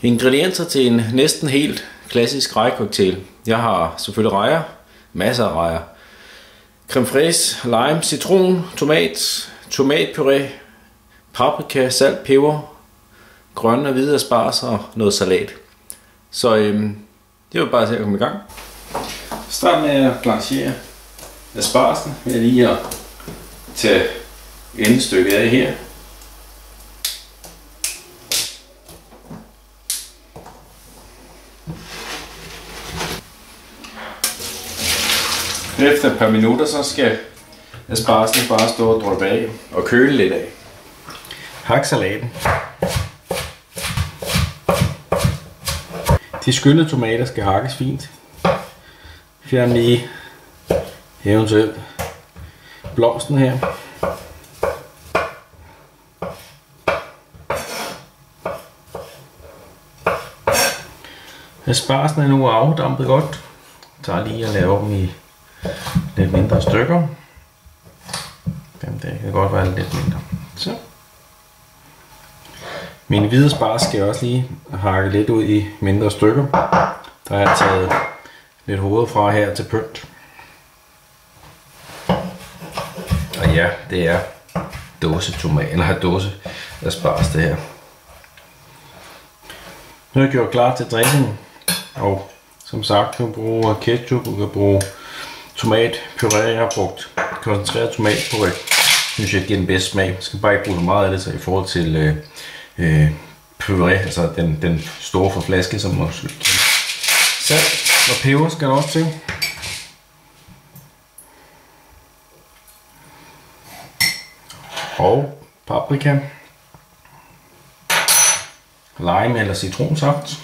Ingredienser til en næsten helt klassisk rejecocktail. Jeg har selvfølgelig rejer, masser af rejer. Creme fraiche, lime, citron, tomatpuré, paprika, salt, peber, grønne og hvide asparges og noget salat. Så det var bare til at komme i gang. Start med at blanchere aspargesene ved lige at tage endestykket af her. Efter et par minutter, så skal aspargesene bare stå og dryppe af og køle lidt af. Hak salaten. De skyllede tomater skal hakkes fint. Fjern lige eventuelt blomsten her. Aspargesene er nu afdampet godt. Jeg tager lige og laver dem i lidt mindre stykker. Det kan godt være lidt mindre. Så. Mine hvide asparges skal jeg også lige hakke lidt ud i mindre stykker. Der har jeg taget lidt hoved fra her til pynt. Og ja, det er dåse asparges det her. Nu er jeg gjort klar til dressingen. Og som sagt, du kan bruge ketchup, du kan bruge tomatpuré. Jeg har brugt koncentreret tomatpuré. Synes jeg giver den bedste smag. Jeg skal bare ikke bruge så meget af det, så i forhold til puré, altså den store fra flaske, som også salt og peber skal der også til. Og paprika, lime eller citronsaft.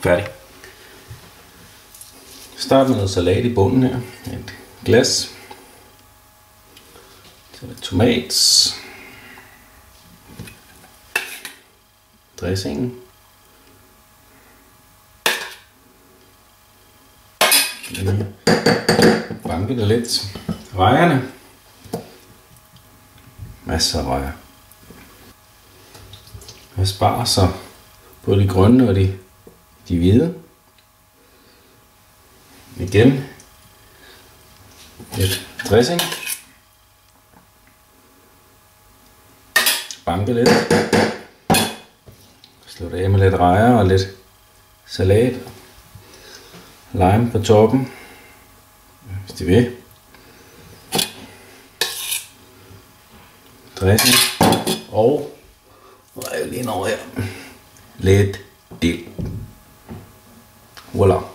Færdig. Start med noget salat i bunden her. Et glas. Så lidt tomat. Dressingen. Banke det lidt. Rejerne. Masser af rejer. Asparges, både de grønne og de hvide. Igen lidt dressing. Banke lidt. Slå det af med lidt rejer og lidt salat. Lime på toppen, hvis de vil. Dressing. Og lige over her. Lidt dild. Voilà.